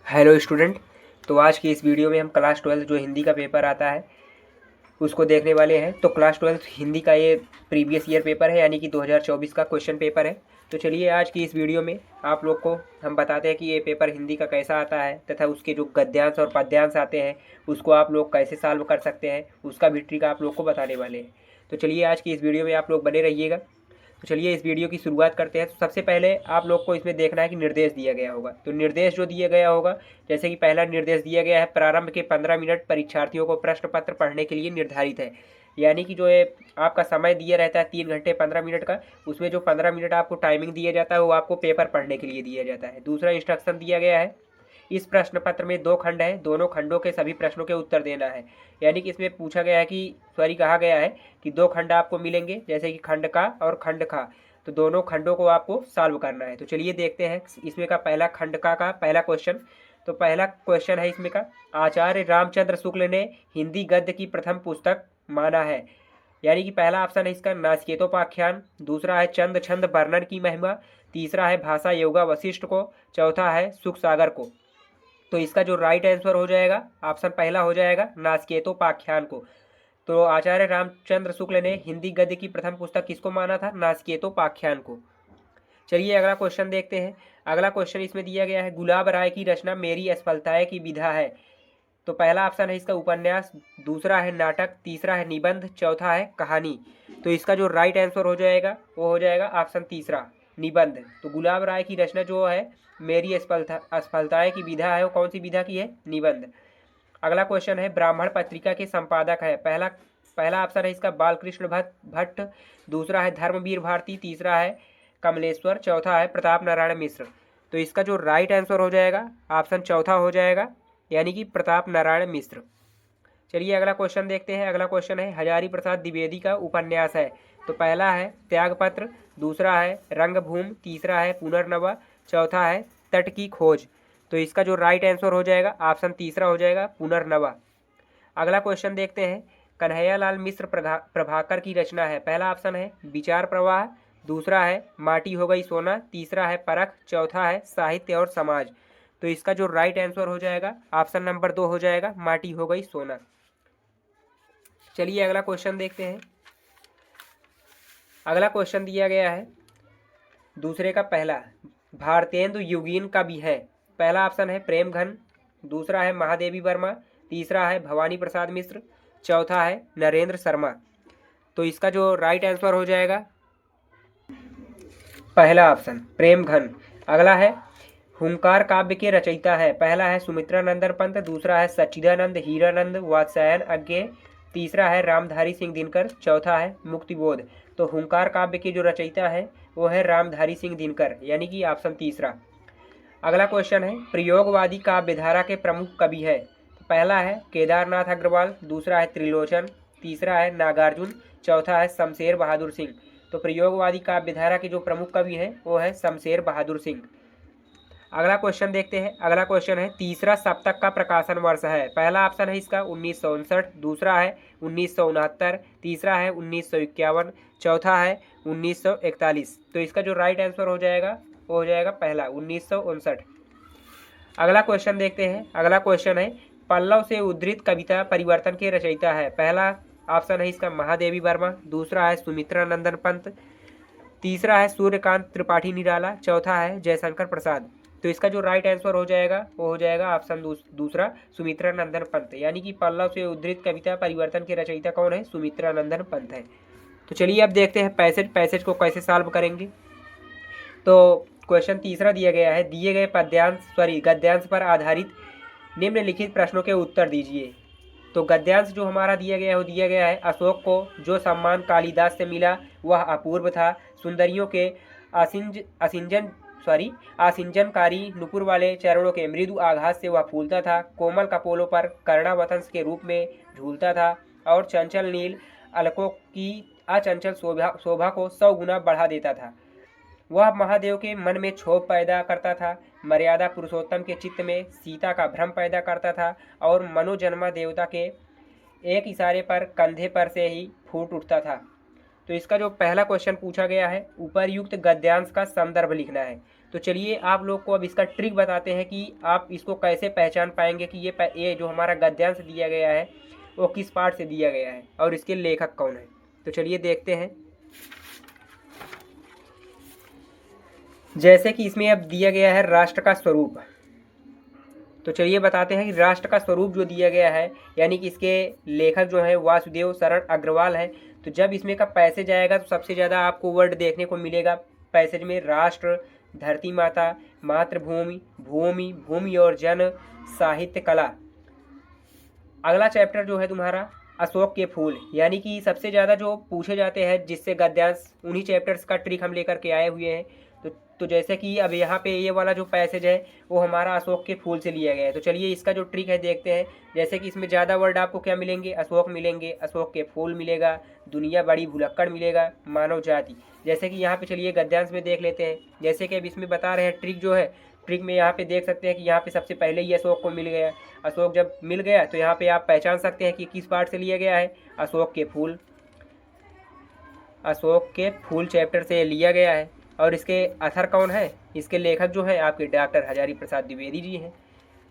Hello student. तो आज की इस वीडियो में हम क्लास 12 जो हिंदी का पेपर आता है उसको देखने वाले हैं। तो क्लास 12 हिंदी का ये प्रीवियस ईयर पेपर है, यानी कि 2024 का क्वेश्चन पेपर है। तो चलिए आज की इस वीडियो में आप लोग को हम बताते हैं कि ये पेपर हिंदी का कैसा आता है तथा उसके जो गद्यांश और पद्यांश आते हैं उसको आप लोग कैसे सॉल्व कर सकते हैं, उसका भी ट्रिक आप लोग को बताने वाले हैं। तो चलिए आज की इस वीडियो में आप लोग बने रहिएगा। तो चलिए इस वीडियो की शुरुआत करते हैं। तो सबसे पहले आप लोग को इसमें देखना है कि निर्देश दिया गया होगा। तो निर्देश जो दिया गया होगा, जैसे कि पहला निर्देश दिया गया है, प्रारंभ के 15 मिनट परीक्षार्थियों को प्रश्न पत्र पढ़ने के लिए निर्धारित है। यानी कि जो है आपका समय दिया रहता है 3 घंटे 15 मिनट का, उसमें जो 15 मिनट आपको टाइमिंग दिया जाता है वो आपको पेपर पढ़ने के लिए दिया जाता है। दूसरा इंस्ट्रक्शन दिया गया है, इस प्रश्न पत्र में 2 खंड है, दोनों खंडों के सभी प्रश्नों के उत्तर देना है। यानी कि इसमें पूछा गया है कि कहा गया है कि 2 खंड आपको मिलेंगे, जैसे कि खंड का और खंड खा। तो दोनों खंडों को आपको सॉल्व करना है। तो चलिए देखते हैं इसमें का पहला खंड का पहला क्वेश्चन। तो पहला क्वेश्चन है इसमें का, आचार्य रामचंद्र शुक्ल ने हिंदी गद्य की प्रथम पुस्तक माना है। यानी कि पहला ऑप्शन है इसका नाचिकेतोपाख्यान, दूसरा है चंद छंद वर्णन की महिमा, तीसरा है भाषा योगा वशिष्ठ को, चौथा है सुख सागर को। तो इसका जो राइट आंसर हो जाएगा ऑप्शन पहला हो जाएगा नाचिकेतोपाख्यान को। तो आचार्य रामचंद्र शुक्ल ने हिंदी गद्य की प्रथम पुस्तक किसको माना था? नाचिकेतोपाख्यान को। चलिए अगला क्वेश्चन देखते हैं। अगला क्वेश्चन इसमें दिया गया है, गुलाब राय की रचना मेरी असफलताएं की विधा है। तो पहला ऑप्शन है इसका उपन्यास, दूसरा है नाटक, तीसरा है निबंध, चौथा है कहानी। तो इसका जो राइट आंसर हो जाएगा वो हो जाएगा ऑप्शन तीसरा, निबंध। तो गुलाब राय की रचना जो है मेरी असफलताएं की विधा है, वो कौन सी विधा की है? निबंध। अगला क्वेश्चन है, ब्राह्मण पत्रिका के संपादक है। पहला ऑप्शन है इसका बालकृष्ण भट्ट, दूसरा है धर्मवीर भारती, तीसरा है कमलेश्वर, चौथा है प्रताप नारायण मिश्र। तो इसका जो राइट आंसर हो जाएगा ऑप्शन चौथा हो जाएगा, यानी कि प्रताप नारायण मिश्र। चलिए अगला क्वेश्चन देखते हैं। अगला क्वेश्चन है, हजारी प्रसाद द्विवेदी का उपन्यास है। तो पहला है त्यागपत्र, दूसरा है रंगभूमि, तीसरा है पुनर्नवा, चौथा है तट की खोज। तो इसका जो राइट आंसर हो जाएगा ऑप्शन तीसरा हो जाएगा, पुनर्नवा। अगला क्वेश्चन देखते हैं, कन्हैयालाल मिश्र प्रभाकर की रचना है। पहला ऑप्शन है विचार प्रवाह, दूसरा है माटी हो गई सोना, तीसरा है परख, चौथा है साहित्य और समाज। तो इसका जो राइट आंसर हो जाएगा ऑप्शन नंबर 2 हो जाएगा, माटी हो गई सोना। चलिए अगला क्वेश्चन देखते हैं। अगला क्वेश्चन दिया गया है दूसरे का पहला, भारतेंदु युगीन का भी है। पहला ऑप्शन है प्रेमघन, दूसरा है महादेवी वर्मा, तीसरा है भवानी प्रसाद मिश्र, चौथा है नरेंद्र शर्मा। तो इसका जो राइट आंसर हो जाएगा पहला ऑप्शन प्रेमघन। अगला है हुंकार काव्य के रचयिता है। पहला है सुमित्रा नंदन पंत, दूसरा है सच्चिदानंद हीरानंद वात्स्यायन अज्ञे, तीसरा है रामधारी सिंह दिनकर, चौथा है मुक्तिबोध। तो हुंकार काव्य के जो रचयिता है वो है रामधारी सिंह दिनकर, यानी कि ऑप्शन तीसरा। अगला क्वेश्चन है, प्रयोगवादी काव्यधारा के प्रमुख कवि है। पहला है केदारनाथ अग्रवाल, दूसरा है त्रिलोचन, तीसरा है नागार्जुन, चौथा है शमशेर बहादुर सिंह। तो प्रयोगवादी काव्यधारा के जो प्रमुख कवि हैं वो है शमशेर बहादुर सिंह। अगला क्वेश्चन देखते हैं। अगला क्वेश्चन है, तीसरा सप्तक का प्रकाशन वर्ष है। पहला ऑप्शन है इसका 1959, दूसरा है 1969, तीसरा है 1951, चौथा है 1941। तो इसका जो राइट आंसर हो जाएगा वो हो जाएगा पहला 1959। अगला क्वेश्चन देखते हैं। अगला क्वेश्चन है, पल्लव से उद्धृत कविता परिवर्तन के रचयिता है। पहला ऑप्शन है इसका महादेवी वर्मा, दूसरा है सुमित्रा नंदन पंत, तीसरा है सूर्यकांत त्रिपाठी निराला, चौथा है जयशंकर प्रसाद। तो इसका जो राइट आंसर हो जाएगा वो हो जाएगा ऑप्शन दूसरा, सुमित्रा नंदन पंत। यानी कि पल्लव से उद्धृत कविता परिवर्तन के रचयिता कौन है? सुमित्रा नंदन पंत है। तो चलिए अब देखते हैं पैसेज को कैसे सॉल्व करेंगे। तो क्वेश्चन तीसरा दिया गया है, दिए गए गद्यांश पर आधारित निम्नलिखित प्रश्नों के उत्तर दीजिए। तो गद्यांश जो हमारा दिया गया है वो दिया गया है, अशोक को जो सम्मान कालिदास से मिला वह अपूर्व था, सुंदरियों के आसिंजनकारी नुपुर वाले चरणों के मृदु आघात से वह फूलता था, कोमल कपोलों पर कर्णावतंस के रूप में झूलता था, और चंचल नील अलकों की अचंचल शोभा को 100 गुना बढ़ा देता था। वह महादेव के मन में क्षोभ पैदा करता था, मर्यादा पुरुषोत्तम के चित्त में सीता का भ्रम पैदा करता था, और मनोजन्मा देवता के एक इशारे पर कंधे पर से ही फूट उठता था। तो इसका जो पहला क्वेश्चन पूछा गया है, उपरयुक्त गद्यांश का संदर्भ लिखना है। तो चलिए आप लोग को अब इसका ट्रिक बताते हैं कि आप इसको कैसे पहचान पाएंगे कि ये जो हमारा गद्यांश दिया गया है वो किस पार्ट से दिया गया है और इसके लेखक कौन है। तो चलिए देखते हैं। जैसे कि इसमें अब दिया गया है राष्ट्र का स्वरूप, तो चलिए बताते हैं कि राष्ट्र का स्वरूप जो दिया गया है यानी कि इसके लेखक जो है वासुदेव शरण अग्रवाल है। तो जब इसमें का पैसेज आएगा तो सबसे ज़्यादा आपको वर्ड देखने को मिलेगा पैसेज में राष्ट्र, धरती माता, मातृभूमि, भूमि, भूमि और जन, साहित्य, कला। अगला चैप्टर जो है तुम्हारा अशोक के फूल, यानी कि सबसे ज़्यादा जो पूछे जाते हैं जिससे गद्यांश, उन्हीं चैप्टर्स का ट्रिक हम लेकर के आए हुए हैं। तो जैसे कि अब यहाँ पे ये वाला जो पैसेज है वो हमारा अशोक के फूल से लिया गया है। तो चलिए इसका जो ट्रिक है देखते हैं। जैसे कि इसमें ज़्यादा वर्ड आपको क्या मिलेंगे, अशोक मिलेंगे, अशोक के फूल मिलेगा, दुनिया बड़ी भुलक्कड़ मिलेगा, मानव जाति। जैसे कि यहाँ पे चलिए गद्यांश में देख लेते हैं। जैसे कि अब इसमें बता रहे हैं ट्रिक जो है, ट्रिक में यहाँ पे देख सकते हैं कि यहाँ पे सबसे पहले ही अशोक को मिल गया। अशोक जब मिल गया तो यहाँ पे आप पहचान सकते हैं कि किस पार्ट से लिया गया है, अशोक के फूल। अशोक के फूल चैप्टर से लिया गया है। और इसके अथर कौन है, इसके लेखक जो है आपके डॉक्टर हजारी प्रसाद द्विवेदी जी हैं।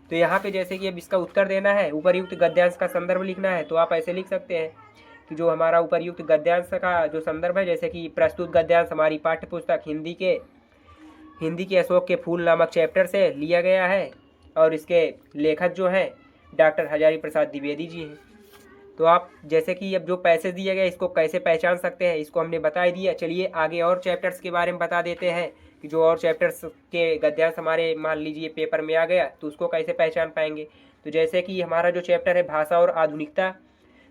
तो यहाँ पे जैसे कि अब इसका उत्तर देना है, उपर्युक्त गद्यांश का संदर्भ लिखना है, तो आप ऐसे लिख सकते हैं कि जो हमारा उपर्युक्त गद्यांश का जो संदर्भ है, जैसे कि प्रस्तुत गद्यांश हमारी पाठ्य पुस्तक हिंदी के अशोक के फूल नामक चैप्टर से लिया गया है और इसके लेखक जो हैं डॉक्टर हजारी प्रसाद द्विवेदी जी हैं। तो आप जैसे कि अब जो पैसेज दिया गया इसको कैसे पहचान सकते हैं इसको हमने बता ही दिया। चलिए आगे और चैप्टर्स के बारे में बता देते हैं कि जो और चैप्टर्स के गद्यांश हमारे मान लीजिए पेपर में आ गया तो उसको कैसे पहचान पाएंगे। तो जैसे कि हमारा जो चैप्टर है भाषा और आधुनिकता,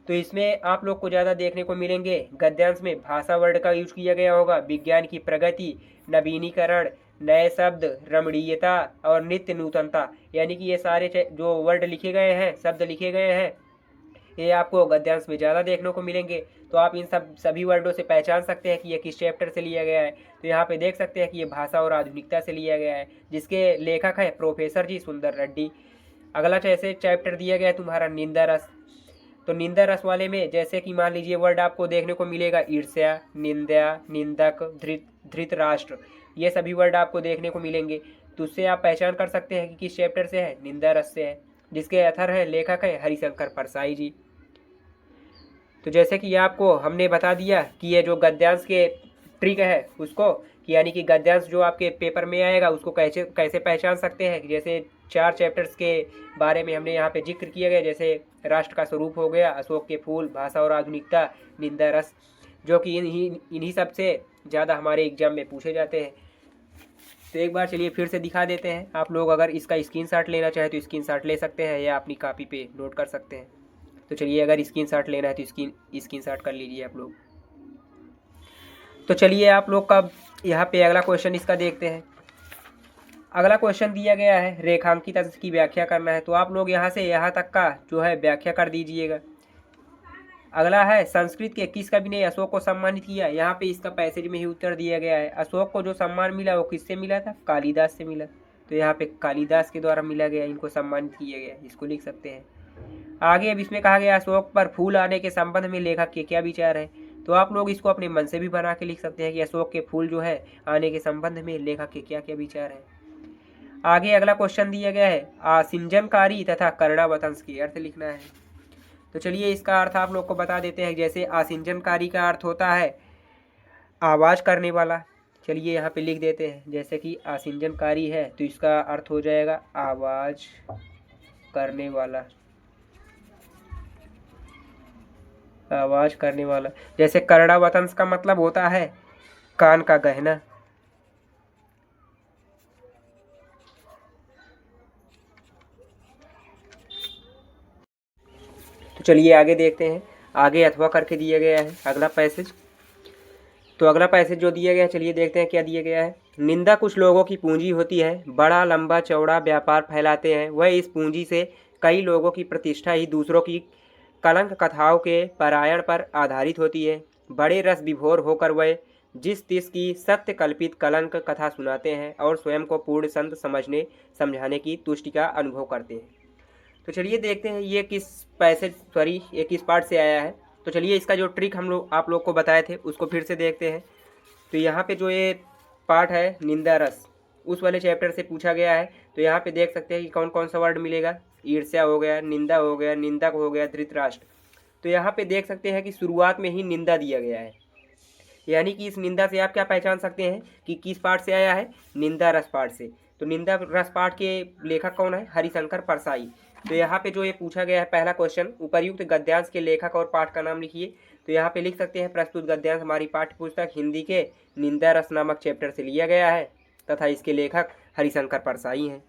तो इसमें आप लोग को ज़्यादा देखने को मिलेंगे गद्यांश में भाषा वर्ड का यूज किया गया होगा, विज्ञान की प्रगति, नवीनीकरण, नए शब्द, रमणीयता और नित्य नूतनता, यानी कि ये सारे जो वर्ड लिखे गए हैं, शब्द लिखे गए हैं, ये आपको गद्यांश में ज़्यादा देखने को मिलेंगे। तो आप इन सभी वर्डों से पहचान सकते हैं कि ये किस चैप्टर से लिया गया है। तो यहाँ पे देख सकते हैं कि ये भाषा और आधुनिकता से लिया गया है, जिसके लेखक है प्रोफेसर जी सुंदर रेड्डी। अगला जैसे चैप्टर दिया गया है तुम्हारा निंदा रस। तो निंदा रस वाले में जैसे कि मान लीजिए वर्ड आपको देखने को मिलेगा ईर्ष्या, निंदा, निंदक, धृतराष्ट्र, ये सभी वर्ड आपको देखने को मिलेंगे। तो उससे आप पहचान कर सकते हैं कि किस चैप्टर से है, निंदा रस से है, जिसके अथर है लेखक है हरिशंकर परसाई जी। तो जैसे कि आपको हमने बता दिया कि ये जो गद्यांश के ट्रिक है उसको, कि यानी कि गद्यांश जो आपके पेपर में आएगा उसको कैसे पहचान सकते हैं। जैसे 4 चैप्टर्स के बारे में हमने यहाँ पे जिक्र किया गया, जैसे राष्ट्र का स्वरूप हो गया, अशोक के फूल, भाषा और आधुनिकता, निंदा रस, जो कि इन्हीं सब से ज़्यादा हमारे एग्जाम में पूछे जाते हैं। तो एक बार चलिए फिर से दिखा देते हैं। आप लोग अगर इसका स्क्रीनशॉट लेना चाहें तो स्क्रीनशॉट ले सकते हैं या अपनी कॉपी पे नोट कर सकते हैं। तो चलिए अगर स्क्रीनशॉट लेना है तो स्क्रीनशॉट कर लीजिए आप लोग। तो चलिए आप लोग का यहाँ पे अगला क्वेश्चन इसका देखते हैं। अगला क्वेश्चन दिया गया है रेखांकित अंश की व्याख्या करना है। तो आप लोग यहाँ से यहाँ तक का जो है व्याख्या कर दीजिएगा। अगला है संस्कृत के किस कवि ने अशोक को सम्मानित किया। यहाँ पे इसका पैसेज में ही उत्तर दिया गया है। अशोक को जो सम्मान मिला वो किससे मिला था, कालिदास से मिला। तो यहाँ पे कालिदास के द्वारा मिला गया, इनको सम्मानित किया गया, इसको लिख सकते हैं। आगे अब इसमें कहा गया अशोक पर फूल आने के संबंध में लेखक के क्या विचार है। तो आप लोग इसको अपने मन से भी बना के लिख सकते हैं कि अशोक के फूल जो है आने के संबंध में लेखक के क्या क्या विचार है। आगे अगला क्वेश्चन दिया गया है आसिंजनकारी तथा कर्णावतंस के अर्थ लिखना है। तो चलिए इसका अर्थ आप लोग को बता देते हैं। जैसे आसिंजनकारी का अर्थ होता है आवाज़ करने वाला। चलिए यहाँ पे लिख देते हैं। जैसे कि आसिंजनकारी है तो इसका अर्थ हो जाएगा आवाज़ करने वाला, आवाज करने वाला। जैसे कर्णावतंस का मतलब होता है कान का गहना। तो चलिए आगे देखते हैं। आगे अथवा करके दिया गया है अगला पैसेज। तो अगला पैसेज जो दिया गया है चलिए देखते हैं क्या दिया गया है। निंदा कुछ लोगों की पूंजी होती है, बड़ा लंबा चौड़ा व्यापार फैलाते हैं, वह इस पूंजी से कई लोगों की प्रतिष्ठा ही दूसरों की कलंक कथाओं के पारायण पर आधारित होती है। बड़े रस विभोर होकर वह जिस तिस की सत्य कल्पित कलंक कथा सुनाते हैं और स्वयं को पूर्ण संत समझाने की तुष्टि का अनुभव करते हैं। तो चलिए देखते हैं ये किस ये किस पार्ट से आया है। तो चलिए इसका जो ट्रिक हम लोग आप लोग को बताए थे उसको फिर से देखते हैं। तो यहाँ पे जो ये पार्ट है निंदा रस, उस वाले चैप्टर से पूछा गया है। तो यहाँ पे देख सकते हैं कि कौन कौन सा वर्ड मिलेगा। ईर्ष्या हो गया, निंदा हो गया, निंदक हो गया, धृतराष्ट्र। तो यहाँ पे देख सकते हैं कि शुरुआत में ही निंदा दिया गया है, यानी कि इस निंदा से आप क्या पहचान सकते हैं कि किस पाठ से आया है, निंदा रस पाठ से। तो निंदा रस पाठ के लेखक कौन है, हरिशंकर परसाई। तो यहाँ पे जो ये पूछा गया है पहला क्वेश्चन, उपर्युक्त गद्यांश के लेखक और पाठ का नाम लिखिए। तो यहाँ पे लिख सकते हैं प्रस्तुत गद्यांश हमारी पाठ्य पुस्तक हिंदी के निंदा रस नामक चैप्टर से लिया गया है तथा इसके लेखक हरिशंकर परसाई हैं।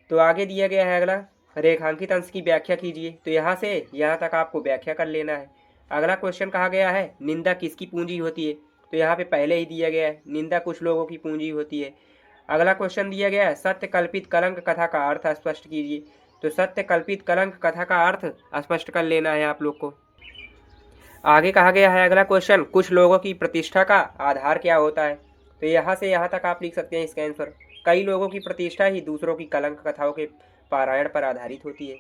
तो आगे दिया गया है अगला, रेखांकित अंश की व्याख्या कीजिए। तो यहाँ से यहाँ तक आपको व्याख्या कर लेना है। अगला क्वेश्चन कहा गया है निंदा किसकी पूंजी होती है। तो यहाँ पे पहले ही दिया गया है, निंदा कुछ लोगों की पूंजी होती है। अगला क्वेश्चन दिया गया है सत्य कल्पित कलंक कथा का अर्थ स्पष्ट कीजिए। तो सत्य कल्पित कलंक कथा का अर्थ स्पष्ट कर लेना है आप लोग को। आगे कहा गया है अगला क्वेश्चन, कुछ लोगों की प्रतिष्ठा का आधार क्या होता है। तो यहाँ से यहाँ तक आप लिख सकते हैं इसका आंसर, कई लोगों की प्रतिष्ठा ही दूसरों की कलंक कथाओं के पारायण पर आधारित होती है।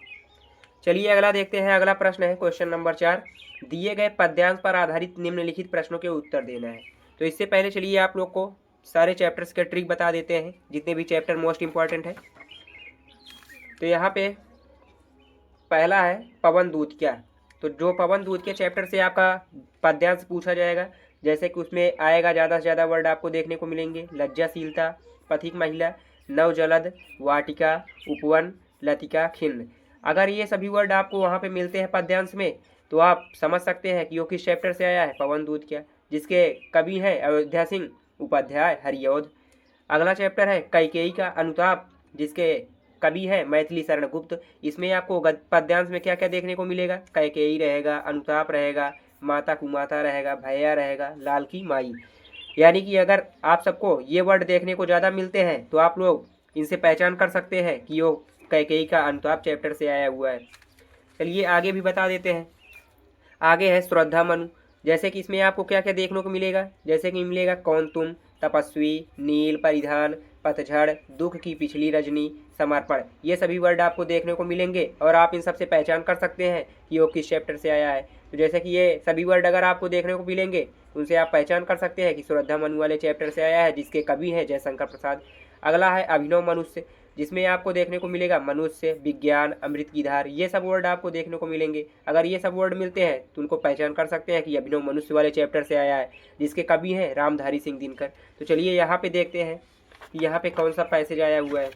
चलिए अगला देखते हैं। अगला प्रश्न है क्वेश्चन नंबर 4, दिए गए पद्यांश पर आधारित निम्नलिखित प्रश्नों के उत्तर देना है। तो इससे पहले चलिए आप लोग को सारे चैप्टर्स के ट्रिक बता देते हैं, जितने भी चैप्टर मोस्ट इंपॉर्टेंट है। तो यहाँ पे पहला है पवन दूत क्या। तो जो पवन दूत के चैप्टर से आपका पद्यांश पूछा जाएगा, जैसे कि उसमें आएगा ज़्यादा से ज़्यादा वर्ड आपको देखने को मिलेंगे, लज्जाशीलता, पथिक महिला, नवजलद, वाटिका, उपवन, लतिका, खिन्न। अगर ये सभी वर्ड आपको वहाँ पे मिलते हैं पद्यांश में, तो आप समझ सकते हैं कि वो किस चैप्टर से आया है, पवन दूत क्या, जिसके कवि हैं अयोध्या सिंह उपाध्याय हरिऔध। अगला चैप्टर है कैकेयी का अनुताप, जिसके कवि है मैथिली शरण गुप्त। इसमें आपको पद्यांश में क्या क्या देखने को मिलेगा, कैकेयी रहेगा, अनुताप रहेगा, माता कुमाता रहेगा, भैया रहेगा, लाल की माई। यानी कि अगर आप सबको ये वर्ड देखने को ज़्यादा मिलते हैं तो आप लोग इनसे पहचान कर सकते हैं कि वो कैकेयी का अनुताप चैप्टर से आया हुआ है। चलिए आगे भी बता देते हैं। आगे है श्रद्धा मनु, जैसे कि इसमें आपको क्या क्या देखने को मिलेगा, जैसे कि मिलेगा कौन तुम, तपस्वी, नील परिधान, पतझड़, दुख की पिछली रजनी, समर्पण। ये सभी वर्ड आपको देखने को मिलेंगे और आप इन सबसे पहचान कर सकते हैं कि वो किस चैप्टर से आया है। तो जैसे कि ये सभी वर्ड अगर आपको देखने को मिलेंगे, उनसे आप पहचान कर सकते हैं कि श्रद्धा मनु वाले चैप्टर से आया है, जिसके कवि हैं जयशंकर प्रसाद। अगला है अभिनव मनुष्य, जिसमें आपको देखने को मिलेगा मनुष्य, विज्ञान, अमृत की धार। ये सब वर्ड आपको देखने को मिलेंगे। अगर ये सब वर्ड मिलते हैं तो उनको पहचान कर सकते हैं कि अभिनव मनुष्य वाले चैप्टर से आया है, जिसके कवि हैं रामधारी सिंह दिनकर। तो चलिए यहाँ पे देखते हैं कि यहाँ पे कौन सा पैसेज आया हुआ है।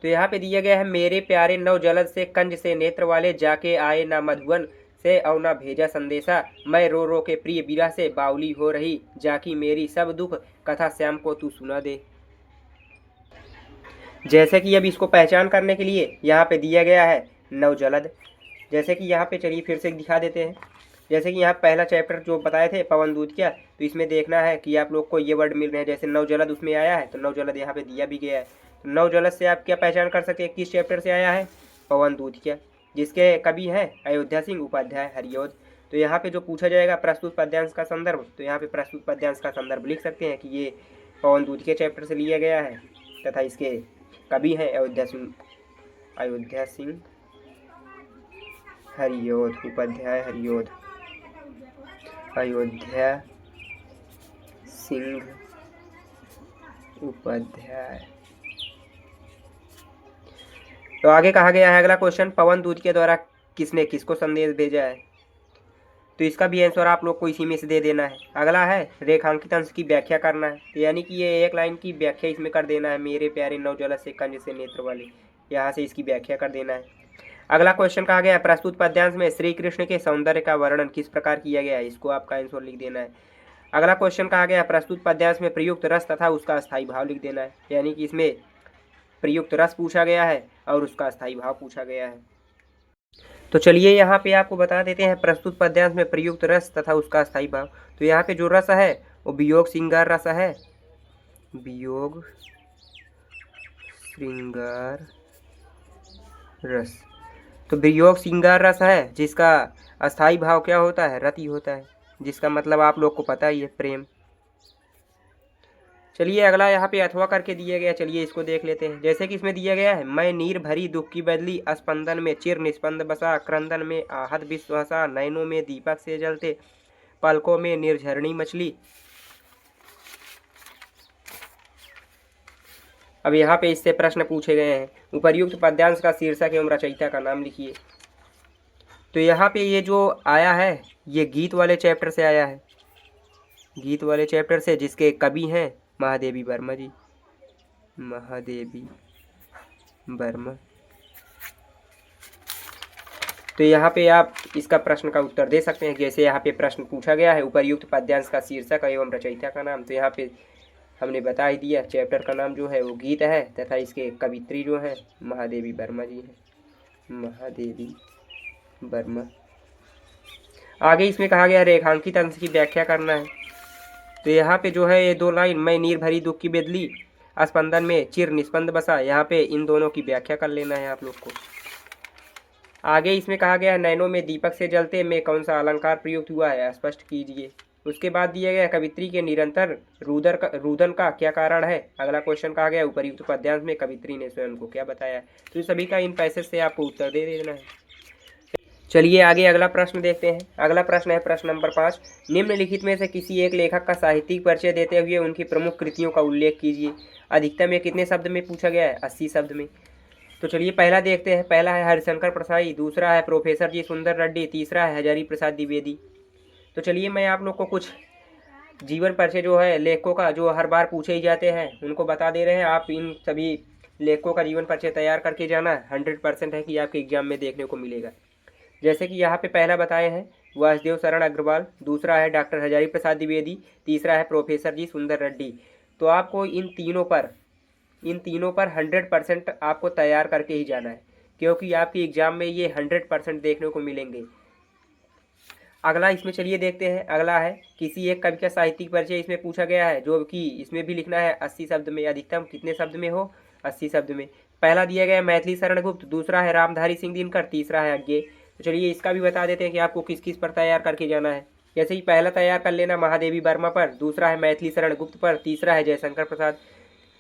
तो यहाँ पे दिया गया है, मेरे प्यारे नव जलद से कंज से नेत्र वाले, जाके आए ना मधुवन से और ना भेजा संदेशा, मैं रो रो के प्रिय बिरह से बाउली हो रही, जाकी मेरी सब दुख कथा श्याम को तू सुना दे। जैसे कि अब इसको पहचान करने के लिए यहाँ पे दिया गया है नवजलद। जैसे कि यहाँ पे चलिए फिर से दिखा देते हैं। जैसे कि यहाँ पहला चैप्टर जो बताए थे पवन दूत क्या, तो इसमें देखना है कि आप लोग को ये वर्ड मिल रहे हैं। जैसे नवजलद उसमें आया है, तो नवजलद यहाँ पे दिया भी गया है। तो नवजलद से आप क्या पहचान कर सकते हैं किस चैप्टर से आया है, पवन दूत क्या, जिसके कवि हैं अयोध्या सिंह उपाध्याय हरिऔध। तो यहाँ पे जो पूछा जाएगा प्रस्तुत पद्यांश का संदर्भ, तो यहाँ पे प्रस्तुत पद्यांश का संदर्भ लिख सकते हैं कि ये पवन दूत के चैप्टर से लिया गया है तथा इसके कवि हैं अयोध्या सिंह हरिऔध उपाध्याय हरिऔध, अयोध्या सिंह उपाध्याय। तो आगे कहा गया है अगला क्वेश्चन, पवन दूत के द्वारा किसने किसको संदेश भेजा है। तो इसका भी आंसर आप लोग को इसी में से दे देना है। अगला है रेखांकित अंश की व्याख्या करना है, यानी कि ये एक लाइन की व्याख्या इसमें कर देना है, मेरे प्यारे नवजलद से कंज से नेत्र वाले, यहाँ से इसकी व्याख्या कर देना है। अगला क्वेश्चन कहा गया है, प्रस्तुत पद्यांश में श्री कृष्ण के सौंदर्य का वर्णन किस प्रकार किया गया है, इसको आपका आंसर लिख देना है। अगला क्वेश्चन कहा गया है, प्रस्तुत पद्यांश में प्रयुक्त रस तथा उसका स्थायी भाव लिख देना है, यानी कि इसमें प्रयुक्त रस पूछा गया है और उसका स्थायी भाव पूछा गया है। तो चलिए यहाँ पे आपको बता देते हैं प्रस्तुत पद्यांश में प्रयुक्त रस तथा उसका स्थायी भाव। तो यहाँ पे जो रस है वो वियोग श्रृंगार रस है, वियोग श्रृंगार रस। तो वियोग श्रृंगार रस है, जिसका अस्थायी भाव क्या होता है, रति होता है, जिसका मतलब आप लोग को पता ही है, प्रेम। चलिए अगला यहाँ पे अथवा करके दिया गया, चलिए इसको देख लेते हैं। जैसे कि इसमें दिया गया है, मैं नीर भरी दुख की बदली, स्पंदन में चिर निस्पंद बसा, क्रंदन में आहत विश्व हसा, नयनों में दीपक से जलते, पलकों में निर्झरणी मछली, अब यहाँ पे इससे प्रश्न पूछे गए हैं, उपर्युक्त पद्यांश का शीर्षक एवं रचयिता का नाम लिखिए। तो यहाँ पे ये जो आया है ये गीत वाले चैप्टर से आया है, गीत वाले चैप्टर से, जिसके कवि हैं महादेवी वर्मा जी, महादेवी वर्मा। तो यहाँ पे आप इसका प्रश्न का उत्तर दे सकते हैं। जैसे यहाँ पे प्रश्न पूछा गया है उपर्युक्त पद्यांश का शीर्षक एवं रचयिता का नाम, तो यहाँ पे हमने बता ही दिया, चैप्टर का नाम जो है वो गीत है तथा इसके कवित्री जो है महादेवी वर्मा जी हैं, महादेवी वर्मा। आगे इसमें कहा गया रेखांकित अंश की व्याख्या करना है। तो यहाँ पे जो है ये 2 लाइन, मैं नीर भरी दुख की बेदली स्पंदन में चिर निस्पंद बसा, यहाँ पे इन दोनों की व्याख्या कर लेना है आप लोग को। आगे इसमें कहा गया है नैनों में दीपक से जलते में कौन सा अलंकार प्रयुक्त हुआ है, स्पष्ट कीजिए। उसके बाद दिया गया कवित्री के निरंतर रुदन का क्या कारण है। अगला क्वेश्चन कहा गया उपर्युक्त पद्यांश में कवित्री ने स्वयं को क्या बताया। तो इन सभी का इन पैसेज से आपको उत्तर दे देना है। चलिए आगे अगला प्रश्न देखते हैं। अगला प्रश्न है प्रश्न नंबर 5, निम्नलिखित में से किसी एक लेखक का साहित्यिक परिचय देते हुए उनकी प्रमुख कृतियों का उल्लेख कीजिए। अधिकतम ये कितने शब्द में पूछा गया है, 80 शब्द में। तो चलिए पहला देखते हैं। पहला है हरिशंकर प्रसाई, दूसरा है प्रोफेसर जी सुंदर रेड्डी, तीसरा है हजारी प्रसाद द्विवेदी। तो चलिए मैं आप लोग को कुछ जीवन परिचय जो है लेखकों का, जो हर बार पूछे ही जाते हैं, उनको बता दे रहे हैं। आप इन सभी लेखकों का जीवन परिचय तैयार करके जाना, 100% है कि आपके एग्जाम में देखने को मिलेगा। जैसे कि यहाँ पे पहला बताए हैं वासुदेव शरण अग्रवाल, दूसरा है डॉक्टर हजारी प्रसाद द्विवेदी, तीसरा है प्रोफेसर जी सुंदर रेड्डी। तो आपको इन तीनों पर 100% आपको तैयार करके ही जाना है, क्योंकि आपके एग्जाम में ये 100% देखने को मिलेंगे। अगला इसमें चलिए देखते हैं। अगला है किसी एक कवि का साहित्यिक परिचय इसमें पूछा गया है, जो कि इसमें भी लिखना है 80 शब्द में। अधिकतम कितने शब्द में हो, 80 शब्द में। पहला दिया गया है मैथिली शरण गुप्त, दूसरा है रामधारी सिंह दिनकर, तीसरा है अज्ञे। तो चलिए इसका भी बता देते हैं कि आपको किस किस पर तैयार करके जाना है। जैसे ही पहला तैयार कर लेना महादेवी वर्मा पर, दूसरा है मैथिली शरण गुप्त पर, तीसरा है जयशंकर प्रसाद।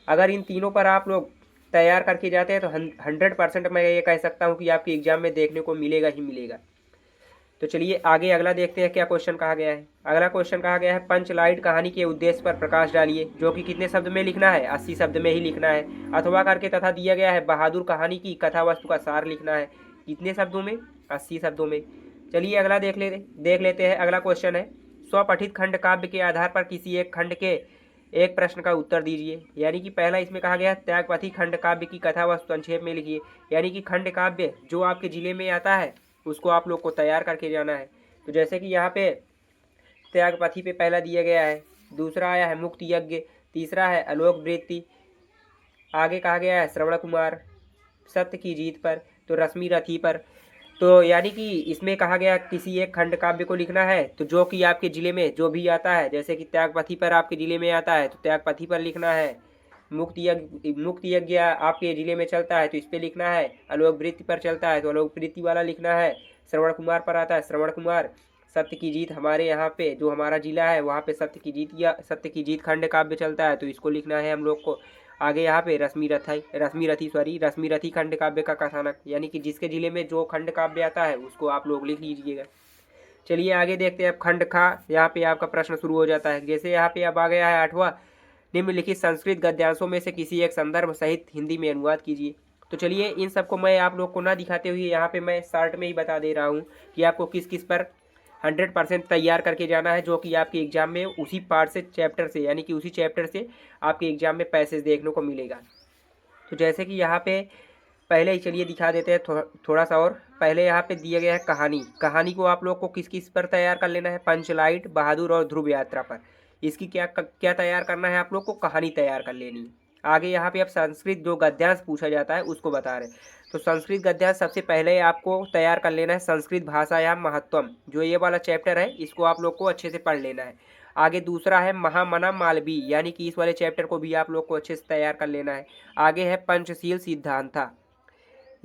अगर इन तीनों पर आप लोग तैयार करके जाते हैं तो 100% मैं ये कह सकता हूँ कि आपके एग्जाम में देखने को मिलेगा ही मिलेगा। तो चलिए आगे अगला देखते हैं क्या क्वेश्चन कहा गया है। अगला क्वेश्चन कहा गया है पंचलाइट कहानी के उद्देश्य पर प्रकाश डालिए, जो कि कितने शब्द में लिखना है, 80 शब्द में ही लिखना है। अथवा करके तथा दिया गया है बहादुर कहानी की कथा वस्तु का सार लिखना है, कितने शब्दों में, 80 शब्दों में। चलिए अगला देख लेते हैं। अगला क्वेश्चन है स्वपठित खंड काव्य के आधार पर किसी एक खंड के एक प्रश्न का उत्तर दीजिए। यानी कि पहला इसमें कहा गया त्यागपथी खंड काव्य की कथा वस्तु संक्षेप में लिखिए। यानी कि खंड काव्य जो आपके जिले में आता है उसको आप लोग को तैयार करके जाना है। तो जैसे कि यहाँ पे त्यागपथी पे पहला दिया गया है, दूसरा आया है मुक्ति यज्ञ, तीसरा है आलोक वृत्ति, आगे कहा गया है श्रवण कुमार सत्य की जीत पर, तो रश्मि रथी पर। तो यानी कि इसमें कहा गया किसी एक खंड काव्य को लिखना है, तो जो कि आपके ज़िले में जो भी आता है, जैसे कि त्यागपथी पर आपके ज़िले में आता है तो त्यागपथी पर लिखना है। मुक्ति यज्ञ आपके ज़िले में चलता है तो इस पर लिखना है। आलोक वृत्ति पर चलता है तो आलोक वृत्ति वाला लिखना है। श्रवण कुमार पर आता है श्रवण कुमार। सत्य की जीत हमारे यहाँ पे जो हमारा जिला है वहाँ पे सत्य की जीत खंड काव्य चलता है तो इसको लिखना है हम लोग को। आगे यहाँ पे रश्मि रथी खंड काव्य का कथानक, यानी कि जिसके जिले में जो खंड काव्य आता है उसको आप लोग लिख लीजिएगा। चलिए आगे देखते हैं अब खंड खा। यहाँ पे आपका प्रश्न शुरू हो जाता है। जैसे यहाँ पे अब आ गया है 8वां, निम्नलिखित संस्कृत गद्यांशों में से किसी एक संदर्भ सहित हिंदी में अनुवाद कीजिए। तो चलिए इन सबको मैं आप लोग को ना दिखाते हुए यहाँ पे मैं शॉर्ट में ही बता दे रहा हूँ कि आपको किस किस पर 100% तैयार करके जाना है, जो कि आपके एग्जाम में उसी पार्ट से चैप्टर से, यानी कि उसी चैप्टर से आपके एग्जाम में पैसेज देखने को मिलेगा। तो जैसे कि यहाँ पे पहले ही चलिए दिखा देते हैं थोड़ा सा और। पहले यहाँ पे दिया गया है कहानी को आप लोग को किस किस पर तैयार कर लेना है, पंचलाइट, बहादुर और ध्रुव यात्रा पर। इसकी क्या तैयार करना है आप लोग को, कहानी तैयार कर लेनी है। आगे यहाँ पे अब संस्कृत जो गद्यांश पूछा जाता है उसको बता रहे। तो संस्कृत गद्यांश सबसे पहले आपको तैयार कर लेना है संस्कृत भाषायाम महत्वम, जो ये वाला चैप्टर है इसको आप लोग को अच्छे से पढ़ लेना है। आगे दूसरा है महामना मालवी, यानी कि इस वाले चैप्टर को भी आप लोग को अच्छे से तैयार कर लेना है। आगे है पंचशील सिद्धांता,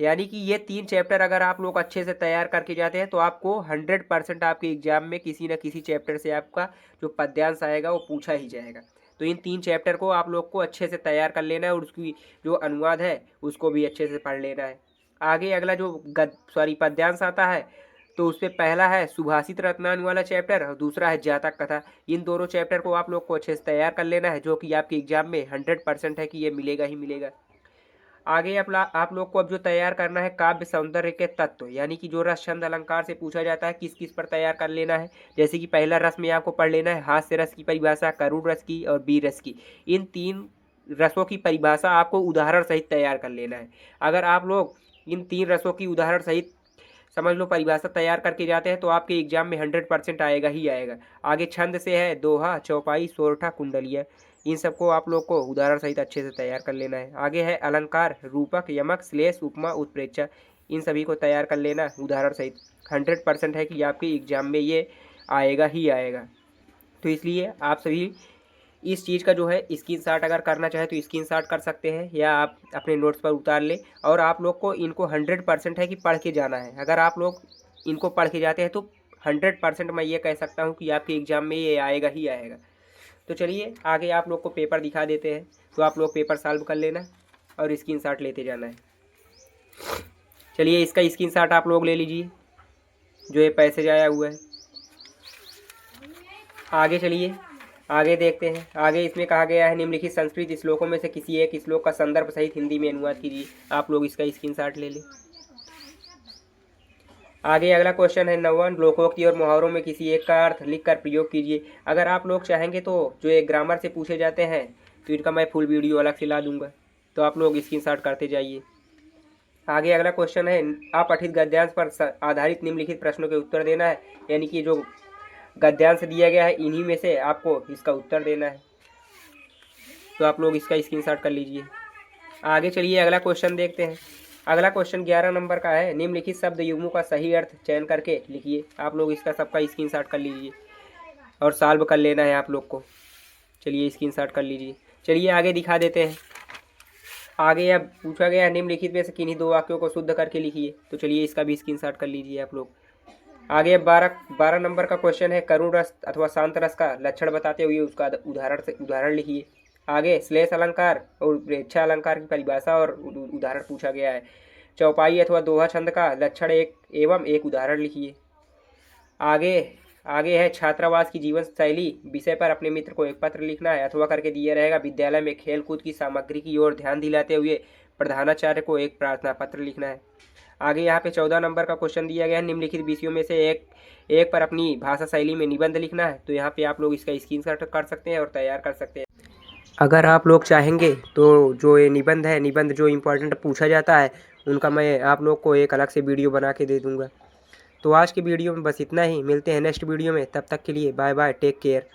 यानी कि ये 3 चैप्टर अगर आप लोग अच्छे से तैयार करके जाते हैं तो आपको 100% आपके एग्जाम में किसी न किसी चैप्टर से आपका जो पद्यांश आएगा वो पूछा ही जाएगा। तो इन 3 चैप्टर को आप लोग को अच्छे से तैयार कर लेना है और उसकी जो अनुवाद है उसको भी अच्छे से पढ़ लेना है। आगे अगला जो पद्यांश आता है तो उसपे पहला है सुभाषित रत्नावली वाला चैप्टर और दूसरा है जातक कथा। इन दोनों चैप्टर को आप लोग को अच्छे से तैयार कर लेना है, जो कि आपके एग्जाम में 100% है कि ये मिलेगा ही मिलेगा। आगे आप लोग को अब जो तैयार करना है काव्य सौंदर्य के तत्व, यानी कि जो रस छंद अलंकार से पूछा जाता है किस किस पर तैयार कर लेना है। जैसे कि पहला रस में आपको पढ़ लेना है हास्य रस की परिभाषा, करुण रस की और वीर रस की। इन 3 रसों की परिभाषा आपको उदाहरण सहित तैयार कर लेना है। अगर आप लोग इन 3 रसों की उदाहरण सहित समझ लो परिभाषा तैयार करके जाते हैं तो आपके एग्जाम में 100% आएगा ही आएगा। आगे छंद से है दोहा, चौपाई, सोरठा, कुंडलिया। इन सबको आप लोग को उदाहरण सहित अच्छे से तैयार कर लेना है। आगे है अलंकार, रूपक, यमक, श्लेष, उपमा, उत्प्रेक्षा। इन सभी को तैयार कर लेना उदाहरण सहित। 100% है कि आपके एग्जाम में ये आएगा ही आएगा। तो इसलिए आप सभी इस चीज़ का जो है स्क्रीनशॉट अगर करना चाहे तो स्क्रीनशॉट कर सकते हैं, या आप अपने नोट्स पर उतार ले। और आप लोग को इनको 100% है कि पढ़ के जाना है। अगर आप लोग इनको पढ़ के जाते हैं तो 100% मैं ये कह सकता हूँ कि आपके एग्ज़ाम में ये आएगा ही आएगा। तो चलिए आगे आप लोग को पेपर दिखा देते हैं, तो आप लोग पेपर सॉल्व कर लेना और स्क्रीनशॉट लेते जाना है। चलिए इसका स्क्रीनशॉट आप लोग ले लीजिए, जो ये पैसेज आया हुआ है। आगे चलिए आगे देखते हैं। आगे इसमें कहा गया है निम्नलिखित संस्कृत श्लोकों में से किसी एक श्लोक का संदर्भ सहित हिंदी में अनुवाद कीजिए। आप लोग इसका स्क्रीनशॉट ले लें। आगे अगला क्वेश्चन है 9वां, लोकोक्ति और मुहावरों में किसी एक का अर्थ लिखकर प्रयोग कीजिए। अगर आप लोग चाहेंगे तो जो एक ग्रामर से पूछे जाते हैं तो इनका मैं फुल वीडियो अलग से ला दूंगा, तो आप लोग स्क्रीनशॉट करते जाइए। आगे अगला क्वेश्चन है अपठित गद्यांश पर आधारित निम्नलिखित प्रश्नों के उत्तर देना है, यानी कि जो गद्यांश दिया गया है इन्हीं में से आपको इसका उत्तर देना है। तो आप लोग इसका स्क्रीनशॉट कर लीजिए। आगे चलिए अगला क्वेश्चन देखते हैं। अगला क्वेश्चन 11 नंबर का है, निम्नलिखित शब्द युग्मों का सही अर्थ चयन करके लिखिए। आप लोग इसका सबका स्क्रीनशॉट कर लीजिए और सॉल्व कर लेना है आप लोग को। चलिए स्क्रीनशॉट कर लीजिए। चलिए आगे दिखा देते हैं। आगे अब पूछा गया है निम्नलिखित में से किन्हीं 2 वाक्यों को शुद्ध करके लिखिए। तो चलिए इसका भी स्क्रीनशॉट कर लीजिए आप लोग। आगे 12 नंबर का क्वेश्चन है, करुण रस अथवा शांत रस का लक्षण बताते हुए उसका उदाहरण लिखिए। आगे श्लेष अलंकार और उत्प्रेक्षा अलंकार की परिभाषा और उदाहरण पूछा गया है। चौपाई अथवा दोहा छंद का लक्षण एक उदाहरण लिखिए। आगे है छात्रावास की जीवन शैली विषय पर अपने मित्र को एक पत्र लिखना है, अथवा करके दिया रहेगा। विद्यालय में खेल कूद की सामग्री की ओर ध्यान दिलाते हुए प्रधानाचार्य को एक प्रार्थना पत्र लिखना है। आगे यहाँ पे 14 नंबर का क्वेश्चन दिया गया है, निम्नलिखित विषयों में से एक पर अपनी भाषा शैली में निबंध लिखना है। तो यहाँ पे आप लोग इसका स्क्रीनशॉट कर सकते हैं और तैयार कर सकते हैं। अगर आप लोग चाहेंगे तो जो ये निबंध जो इम्पोर्टेंट पूछा जाता है उनका मैं आप लोग को एक अलग से वीडियो बना के दे दूँगा। तो आज की वीडियो में बस इतना ही। मिलते हैं नेक्स्ट वीडियो में, तब तक के लिए बाय बाय, टेक केयर।